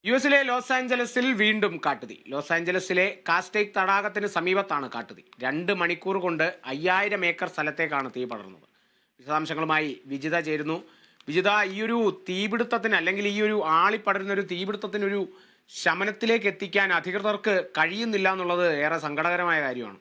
യുഎസിലെ ലോസ് ആഞ്ചലസിൽ വീണ്ടും കാട്ടുതീ. ലോസ് ആഞ്ചലസിലെ കാസ്റ്റേക്ക് തടാകത്തിന് സമീപത്താണ് കാട്ടുതീ. 2 മണിക്കൂർ കൊണ്ട് 5000 ഏക്കർ സ്ഥലത്തേക്കാണ് തീ പടർന്നത്. വിശദാംശങ്ങളുമായി വിജിത ചേരുന്നു. വിജിത, ഈ ഒരു തീപിടുത്തത്തിന് അല്ലെങ്കിൽ ഈ ഒരു ആളിപ്പടരുന്ന ഒരു തീപിടുത്തത്തിനൊരു ശമനത്തിലേക്ക് എത്തിക്കാൻ അധികൃതർക്ക് കഴിയുന്നില്ല എന്നുള്ളത് ഏറെ സങ്കടകരമായ കാര്യമാണ്.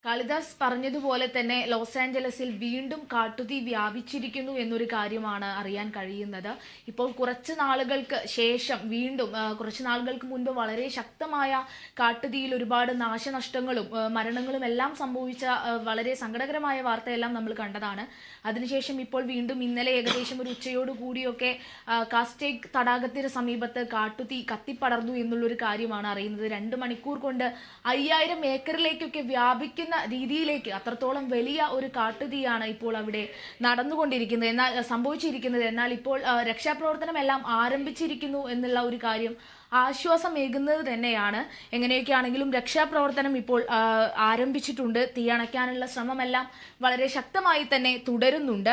കാളിദാസ് പറഞ്ഞതുപോലെ തന്നെ ലോസ് ആഞ്ചലസിൽ വീണ്ടും കാട്ടുതീ വ്യാപിച്ചിരിക്കുന്നു എന്നൊരു കാര്യമാണ് അറിയാൻ കഴിയുന്നത്. ഇപ്പോൾ കുറച്ച് നാളുകൾക്ക് ശേഷം വീണ്ടും കുറച്ച് നാളുകൾക്ക് മുൻപ് വളരെ ശക്തമായ കാട്ടുതീയിൽ ഒരുപാട് നാശനഷ്ടങ്ങളും മരണങ്ങളും എല്ലാം സംഭവിച്ച വളരെ സങ്കടകരമായ വാർത്തയെല്ലാം നമ്മൾ കണ്ടതാണ്. അതിനുശേഷം ഇപ്പോൾ വീണ്ടും ഇന്നലെ ഏകദേശം ഒരു ഉച്ചയോടു കൂടിയൊക്കെ കാസ്റ്റേക്ക് തടാകത്തിന് സമീപത്ത് കാട്ടുതീ കത്തിപ്പടർന്നു എന്നുള്ളൊരു കാര്യമാണ് അറിയുന്നത്. 2 മണിക്കൂർ കൊണ്ട് 5000 ഏക്കറിലേക്കൊക്കെ വ്യാപിക്കുന്ന രീതിയിലേക്ക് അത്രത്തോളം വലിയ ഒരു കാട്ടുതീയാണ് ഇപ്പോൾ അവിടെ സംഭവിച്ചിരിക്കുന്നത്. എന്നാൽ ഇപ്പോൾ രക്ഷാപ്രവർത്തനം എല്ലാം ആരംഭിച്ചിരിക്കുന്നു എന്നുള്ള ഒരു കാര്യം ആശ്വാസമേകുന്നത് തന്നെയാണ്. എങ്ങനെയൊക്കെയാണെങ്കിലും രക്ഷാപ്രവർത്തനം ഇപ്പോൾ ആരംഭിച്ചിട്ടുണ്ട്. തീയണയ്ക്കാനുള്ള ശ്രമമെല്ലാം വളരെ ശക്തമായി തന്നെ തുടരുന്നുണ്ട്.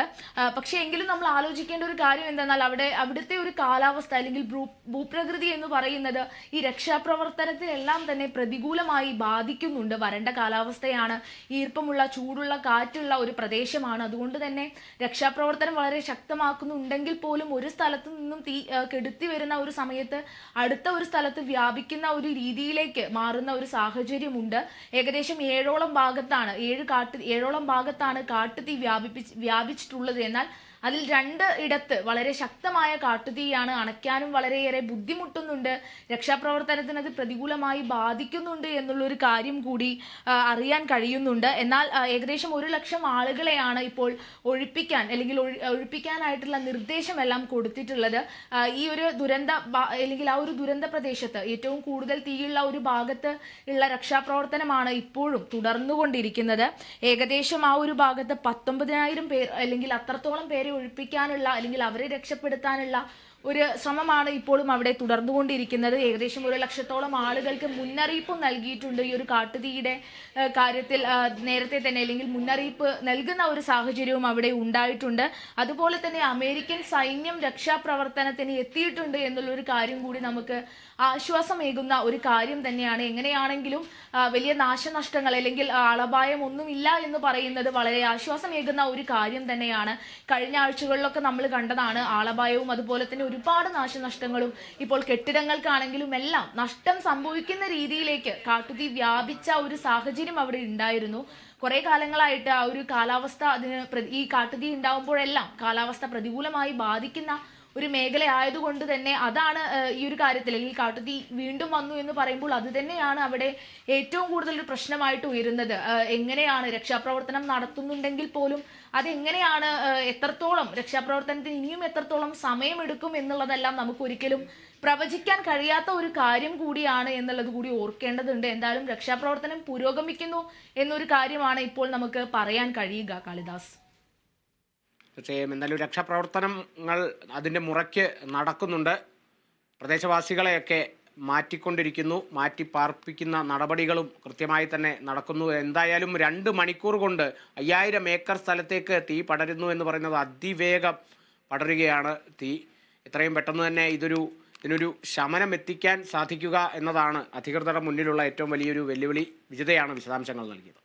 പക്ഷേ എങ്കിലും നമ്മൾ ആലോചിക്കേണ്ട ഒരു കാര്യം എന്തെന്നാൽ അവിടുത്തെ ഒരു കാലാവസ്ഥ അല്ലെങ്കിൽ ഭൂപ്രകൃതി എന്ന് പറയുന്നത് ഈ രക്ഷാപ്രവർത്തനത്തിനെല്ലാം തന്നെ പ്രതികൂലമായി ബാധിക്കുന്നുണ്ട്. വരണ്ട കാലാവസ്ഥയാണ്, ഈർപ്പമുള്ള ചൂടുള്ള കാറ്റുള്ള ഒരു പ്രദേശമാണ്. അതുകൊണ്ട് തന്നെ രക്ഷാപ്രവർത്തനം വളരെ ശക്തമാക്കുന്നുണ്ടെങ്കിൽ പോലും ഒരു സ്ഥലത്ത് നിന്നും തീ കെടുത്തി വരുന്ന ഒരു സമയത്ത് അടുത്ത ഒരു സ്ഥലത്ത് വ്യാപിക്കുന്ന ഒരു രീതിയിലേക്ക് മാറുന്ന ഒരു സാഹചര്യമുണ്ട്. ഏകദേശം 7ഓളം ഭാഗത്താണ് കാട്ടുതീ വ്യാപിച്ചിട്ടുള്ളത്. എന്നാൽ അതിൽ 2 ഇടത്ത് വളരെ ശക്തമായ കാട്ടുതീയാണ്. അണയ്ക്കാനും വളരെയേറെ ബുദ്ധിമുട്ടുന്നുണ്ട്. രക്ഷാപ്രവർത്തനത്തിന് അത് പ്രതികൂലമായി ബാധിക്കുന്നുണ്ട് എന്നുള്ളൊരു കാര്യം കൂടി അറിയാൻ കഴിയുന്നുണ്ട്. എന്നാൽ ഏകദേശം 1 ലക്ഷം ആളുകളെയാണ് ഇപ്പോൾ ഒഴിപ്പിക്കാനായിട്ടുള്ള നിർദ്ദേശമെല്ലാം കൊടുത്തിട്ടുള്ളത്. ഈ ഒരു ആ ഒരു ദുരന്ത പ്രദേശത്ത് ഏറ്റവും കൂടുതൽ തീയുള്ള ഒരു ഭാഗത്ത് ഉള്ള രക്ഷാപ്രവർത്തനമാണ് ഇപ്പോഴും തുടർന്നുകൊണ്ടിരിക്കുന്നത്. ഏകദേശം ആ ഒരു ഭാഗത്ത് 19,000 പേർ അല്ലെങ്കിൽ അത്രത്തോളം പേരെ ഒഴിപ്പിക്കാനുള്ള അല്ലെങ്കിൽ അവരെ രക്ഷപ്പെടുത്താനുള്ള ഒരു ശ്രമമാണ് ഇപ്പോഴും അവിടെ തുടർന്നുകൊണ്ടിരിക്കുന്നത്. ഏകദേശം 1 ലക്ഷത്തോളം ആളുകൾക്ക് മുന്നറിയിപ്പ് നൽകിയിട്ടുണ്ട്. ഈ ഒരു കാട്ടുതീയുടെ കാര്യത്തിൽ നേരത്തെ തന്നെ അല്ലെങ്കിൽ മുന്നറിയിപ്പ് നൽകുന്ന ഒരു സാഹചര്യവും അവിടെ ഉണ്ടായിട്ടുണ്ട്. അതുപോലെ തന്നെ അമേരിക്കൻ സൈന്യം രക്ഷാപ്രവർത്തനത്തിന് എത്തിയിട്ടുണ്ട് എന്നുള്ളൊരു കാര്യം കൂടി നമുക്ക് ആശ്വാസമേകുന്ന ഒരു കാര്യം തന്നെയാണ്. എങ്ങനെയാണെങ്കിലും വലിയ നാശനഷ്ടങ്ങൾ അല്ലെങ്കിൽ ആളപായം ഒന്നുമില്ല എന്ന് പറയുന്നത് വളരെ ആശ്വാസമേകുന്ന ഒരു കാര്യം തന്നെയാണ്. കഴിഞ്ഞ ആഴ്ചകളിലൊക്കെ നമ്മൾ കണ്ടതാണ് ആളപായവും അതുപോലെ തന്നെ ഒരുപാട് നാശനഷ്ടങ്ങളും. ഇപ്പോൾ കെട്ടിടങ്ങൾക്കാണെങ്കിലും എല്ലാം നഷ്ടം സംഭവിക്കുന്ന രീതിയിലേക്ക് കാട്ടുതീ വ്യാപിച്ച ഒരു സാഹചര്യം അവിടെ ഉണ്ടായിരുന്നു. കുറെ കാലങ്ങളായിട്ട് ആ ഒരു കാലാവസ്ഥ ഈ കാട്ടുതീ ഉണ്ടാവുമ്പോഴെല്ലാം കാലാവസ്ഥ പ്രതികൂലമായി ബാധിക്കുന്ന ഒരു മേഖല ആയതുകൊണ്ട് തന്നെ അതാണ് ഈ ഒരു കാര്യത്തിൽ അല്ലെങ്കിൽ കാട്ടുതീ വീണ്ടും വന്നു എന്ന് പറയുമ്പോൾ അത് തന്നെയാണ് അവിടെ ഏറ്റവും കൂടുതൽ ഒരു പ്രശ്നമായിട്ട് ഉയരുന്നത്. എങ്ങനെയാണ് രക്ഷാപ്രവർത്തനം നടത്തുന്നുണ്ടെങ്കിൽ പോലും അതെങ്ങനെയാണ് എത്രത്തോളം രക്ഷാപ്രവർത്തനത്തിന് ഇനിയും എത്രത്തോളം സമയമെടുക്കും എന്നുള്ളതെല്ലാം നമുക്ക് ഒരിക്കലും പ്രവചിക്കാൻ കഴിയാത്ത ഒരു കാര്യം കൂടിയാണ് എന്നുള്ളത് കൂടി ഓർക്കേണ്ടതുണ്ട്. എന്തായാലും രക്ഷാപ്രവർത്തനം പുരോഗമിക്കുന്നു എന്നൊരു കാര്യമാണ് ഇപ്പോൾ നമുക്ക് പറയാൻ കഴിയുക. കാളിദാസ്, തീർച്ചയായും എന്തായാലും രക്ഷാപ്രവർത്തനങ്ങൾ അതിൻ്റെ മുറയ്ക്ക് നടക്കുന്നുണ്ട്. പ്രദേശവാസികളെയൊക്കെ മാറ്റിക്കൊണ്ടിരിക്കുന്നു. മാറ്റി പാർപ്പിക്കുന്ന നടപടികളും കൃത്യമായി തന്നെ നടക്കുന്നു. എന്തായാലും 2 മണിക്കൂർ കൊണ്ട് 5000 ഏക്കർ സ്ഥലത്തേക്ക് തീ പടരുന്നു എന്ന് പറയുന്നത് അതിവേഗം പടരുകയാണ് തീ. എത്രയും പെട്ടെന്ന് തന്നെ ഇതിനൊരു ശമനം എത്തിക്കാൻ സാധിക്കുക എന്നതാണ് അധികൃതരുടെ മുന്നിലുള്ള ഏറ്റവും വലിയൊരു വെല്ലുവിളി. വിജിതയാണ് വിശദാംശങ്ങൾ നൽകിയത്.